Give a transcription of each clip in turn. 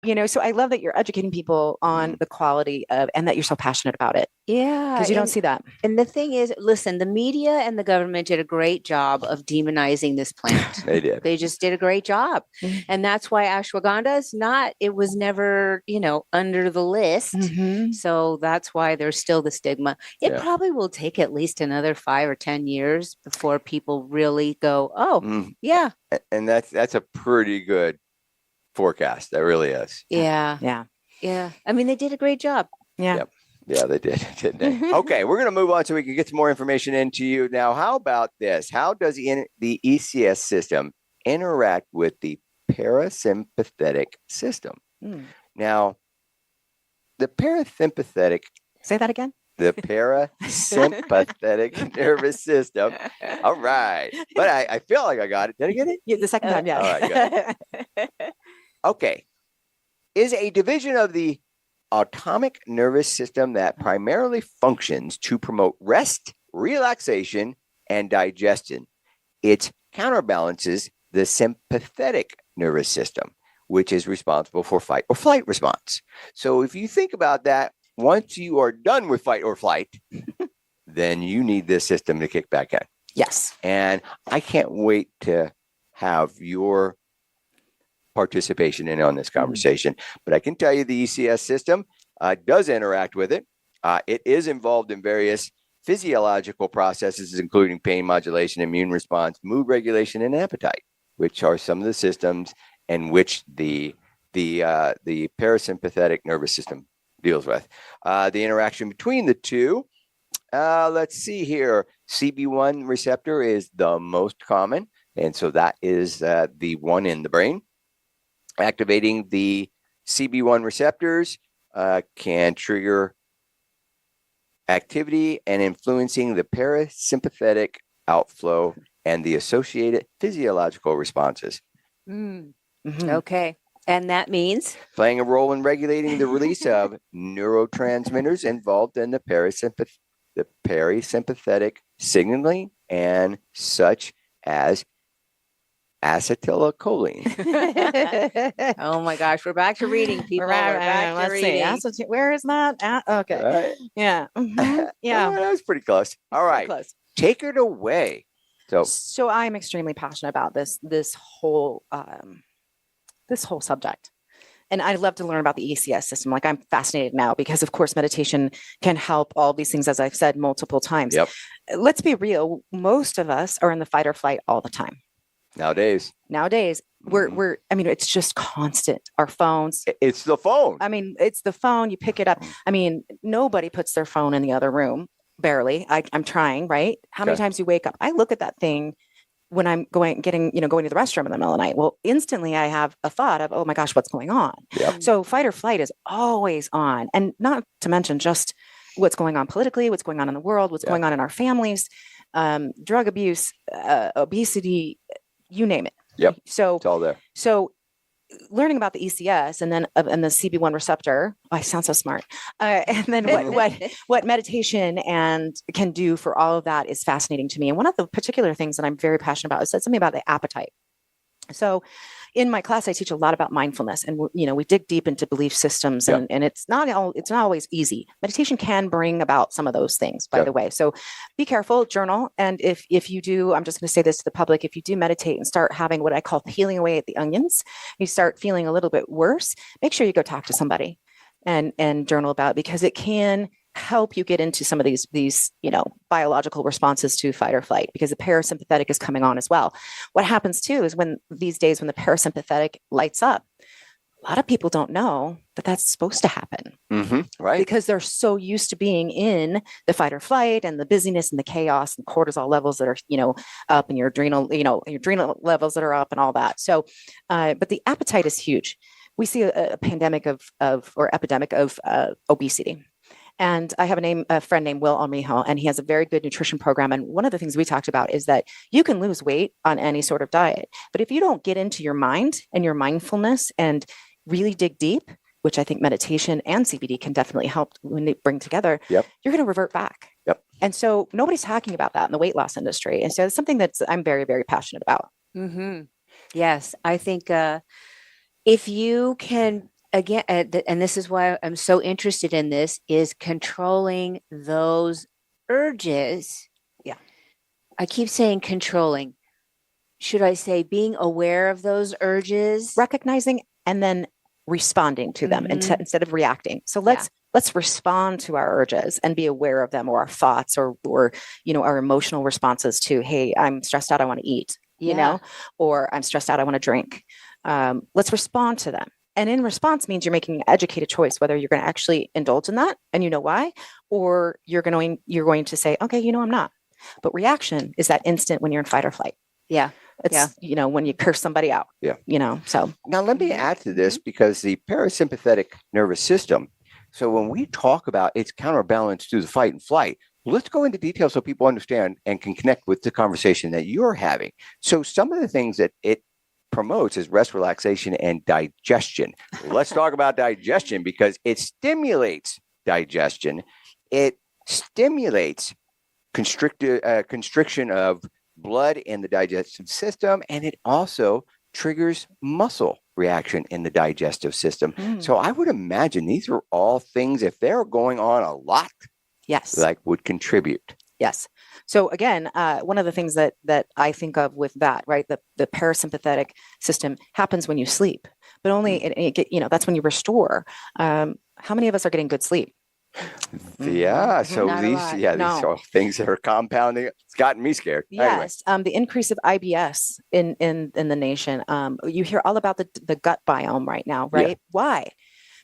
So I love that you're educating people on the quality of, and that you're so passionate about it, Yeah. because you don't see that. And the thing is, listen, the media and the government did a great job of demonizing this plant. They did. They just did a great job. Mhm. And that's why ashwagandha is not, it was never, under the list. Mhm. So that's why there's still the stigma. It Yeah. probably will take at least another 5 or 10 years before people really go, oh, Mm. yeah, And that's a pretty good forecast. That really is. yeah, Yeah. yeah. I mean, they did a great job. Yeah. Yep. Yeah, they did, didn't they? Okay, we're going to move on so we can get some more information into you. Now, how about this? How does the ECS system interact with the parasympathetic system? Mm. Now, the parasympathetic, Say that again. the parasympathetic nervous system. All right. But I feel like I got it. Did I get it? Yeah, the second time, yeah. All right, Okay. Is a division of the autonomic nervous system that primarily functions to promote rest, relaxation, and digestion. It counterbalances the sympathetic nervous system, which is responsible for fight or flight response. So if you think about that, once you are done with fight or flight, then you need this system to kick back in. Yes. And I can't wait to have your participation in on this conversation. But I can tell you the ECS system does interact with it. It is involved in various physiological processes, including pain modulation, immune response, mood regulation, and appetite, which are some of the systems in which the parasympathetic nervous system deals with. The interaction between the two, let's see here. CB1 receptor is the most common, and so that is the one in the brain. Activating the CB1 receptors can trigger activity and influencing the parasympathetic outflow and the associated physiological responses. Mhm. Okay. And that means? Playing a role in regulating the release of neurotransmitters involved in the parasympathetic signaling, and such as acetylcholine. Oh my gosh, we're back to reading, people. We're back to Let's reading. see. Where is that? Okay. Right? Yeah. Mhm. Yeah. Oh, that was pretty close. All right. Close. Take it away. So I'm extremely passionate about this whole subject. And I'd love to learn about the ECS system. Like, I'm fascinated now because, of course, meditation can help all these things, as I've said multiple times. Yep. Let's be real. Most of us are in the fight or flight all the time. Nowadays, we're it's just constant. Our phones. It's the phone. It's the phone. You pick it up. Nobody puts their phone in the other room. Barely. I'm trying, right? How many times you wake up? I look at that thing when I'm going to the restroom in the middle of the night. Well, instantly I have a thought of, oh my gosh, what's going on? Yep. So fight or flight is always on. And not to mention just what's going on politically, what's going on in the world, what's going on in our families, drug abuse, obesity, you name it. Yep. So it's all there. So learning about the ECS and then and the CB1 receptor, I sound so smart. And then what meditation and can do for all of that is fascinating to me. And one of the particular things that I'm very passionate about is something about the appetite. So in my class, I teach a lot about mindfulness, and we dig deep into belief systems, and it's not always easy. Meditation can bring about some of those things, by the way. So be careful, journal. And if you do, I'm just going to say this to the public, if you do meditate and start having what I call peeling away at the onions, you start feeling a little bit worse, make sure you go talk to somebody and journal about it, because it can help you get into some of these biological responses to fight or flight, because the parasympathetic is coming on as well. What happens too is these days when the parasympathetic lights up, a lot of people don't know that that's supposed to happen. Mm-hmm. Right. Because they're so used to being in the fight or flight and the busyness and the chaos and cortisol levels that are, up, and your adrenal levels that are up and all that. So, but the appetite is huge. We see a pandemic or epidemic of obesity. And I have a friend named Will Almijo, and he has a very good nutrition program. And one of the things we talked about is that you can lose weight on any sort of diet, but if you don't get into your mind and your mindfulness and really dig deep, which I think meditation and CBD can definitely help when they bring together, you're going to revert back. Yep. And so nobody's talking about that in the weight loss industry. And so it's something I'm very, very passionate about. Mm-hmm. Yes. I think if you can again, and this is why I'm so interested in this, is controlling those urges. Yeah. I keep saying controlling. Should I say being aware of those urges? Recognizing and then responding to them instead of reacting. So let's respond to our urges and be aware of them, or our thoughts, or our emotional responses to, hey, I'm stressed out, I want to eat, or I'm stressed out, I want to drink. Let's respond to them. And in response means you're making an educated choice whether you're going to actually indulge in that, and you know why, or you're going to say, okay, I'm not. But reaction is that instant when you're in fight or flight. Yeah. It's, when you curse somebody out. Yeah. So. Now, let me add to this, because the parasympathetic nervous system, so when we talk about its counterbalance to the fight and flight, let's go into detail so people understand and can connect with the conversation that you're having. So some of the things that it promotes is rest, relaxation, and digestion. Let's talk about digestion, because it stimulates digestion. It stimulates constriction of blood in the digestive system, and it also triggers muscle reaction in the digestive system. So I would imagine these are all things, if they're going on a lot, would contribute. Yes. So again, one of the things that I think of with that, right, the parasympathetic system happens when you sleep, but only that's when you restore. How many of us are getting good sleep? Yeah. So Not these are things that are compounding. It's gotten me scared. Yes. Anyway. The increase of IBS in the nation. You hear all about the gut biome right now, right? Yeah. Why?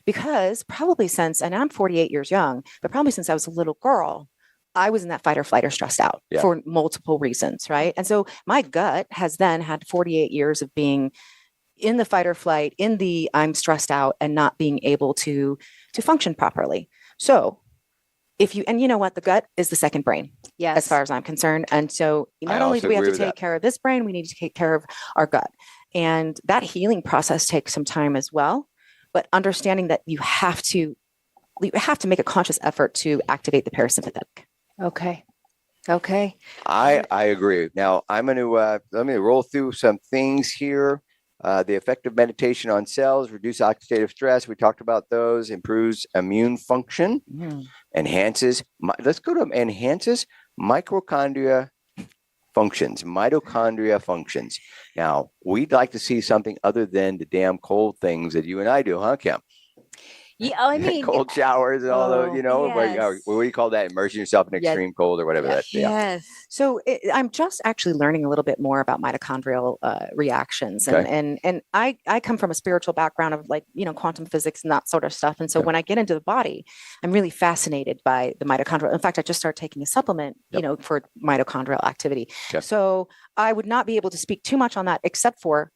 Because probably since, and I'm 48 years young, but probably since I was a little girl, I was in that fight or flight or stressed out for multiple reasons, right? And so my gut has then had 48 years of being in the fight or flight, in the I'm stressed out and not being able to function properly. So and you know what, the gut is the second brain, as far as I'm concerned. And so not only do we have to take care of this brain, we need to take care of our gut. And that healing process takes some time as well. But understanding that you have to make a conscious effort to activate the parasympathetic. Okay. I agree. Now I'm going to let me roll through some things here. The effective meditation on cells, reduce oxidative stress. We talked about those. Improves immune function. Enhances. Let's go to enhances mitochondria functions. Now, we'd like to see something other than the damn cold things that you and I do, huh, Kim? Yeah, I mean, cold showers and all those, what do you call that? Immersing yourself in extreme cold or whatever that. Yes. So I'm just actually learning a little bit more about mitochondrial reactions, and I come from a spiritual background of quantum physics and that sort of stuff. And so when I get into the body, I'm really fascinated by the mitochondrial. In fact, I just started taking a supplement, for mitochondrial activity. Okay. So I would not be able to speak too much on that, except for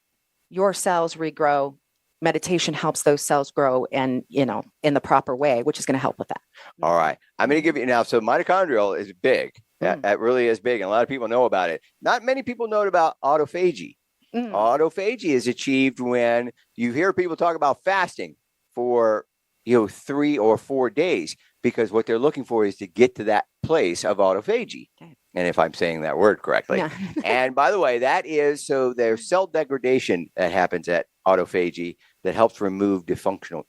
your cells regrow. Meditation helps those cells grow and, in the proper way, which is going to help with that. All right. I'm going to give you now. So mitochondrial is big. That really is big. And a lot of people know about it. Not many people know about autophagy. Autophagy is achieved when you hear people talk about fasting for, 3 or 4 days, because what they're looking for is to get to that place of autophagy. Okay. And if I'm saying that word correctly. Yeah. And by the way, that is, so there's cell degradation that happens at autophagy that helps remove dysfunctional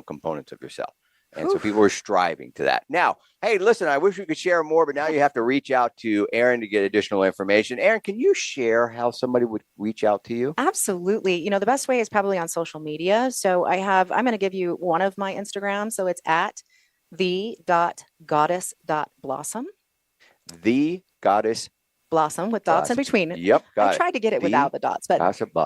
components of your cell. And so people are striving to that. Now, hey, listen, I wish we could share more, but now you have to reach out to Erin to get additional information. Erin, can you share how somebody would reach out to you? Absolutely. The best way is probably on social media. So I'm going to give you one of my Instagrams. So it's at the.goddess.blossom. The Goddess Blossom with dots in between. Yep. I tried to get it without the dots, but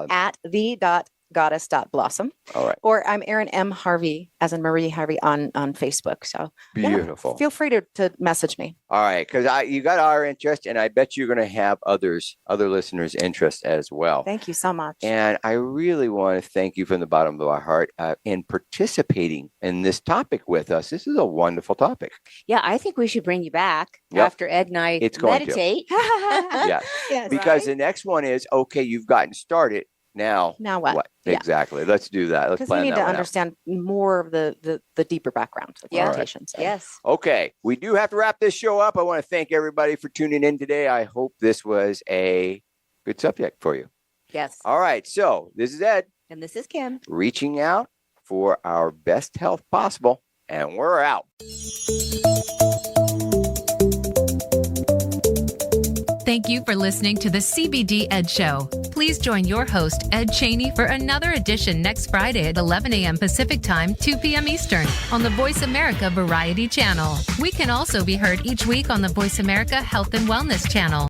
at the.goddess.blossom. All right. Or I'm Erin M. Harvey, as in Marie Harvey, on Facebook. So beautiful. Feel free to message me. All right, because you got our interest, and I bet you're going to have other listeners' interest as well. Thank you so much. And I really want to thank you from the bottom of my heart in participating in this topic with us. This is a wonderful topic. Yeah, I think we should bring you back after Ed and I meditate. Yes, because the next one is, okay, you've gotten started. Now what? Yeah. Exactly. Let's do that. Let's plan that. Because we need to understand more of the deeper background of meditation. Right. So. Yes. Okay. We do have to wrap this show up. I want to thank everybody for tuning in today. I hope this was a good subject for you. Yes. All right. So this is Ed. And this is Kim. Reaching out for our best health possible. And we're out. Thank you for listening to the CBD Ed Show. Please join your host, Ed Cheney, for another edition next Friday at 11 a.m. Pacific Time, 2 p.m. Eastern on the Voice America Variety Channel. We can also be heard each week on the Voice America Health and Wellness Channel.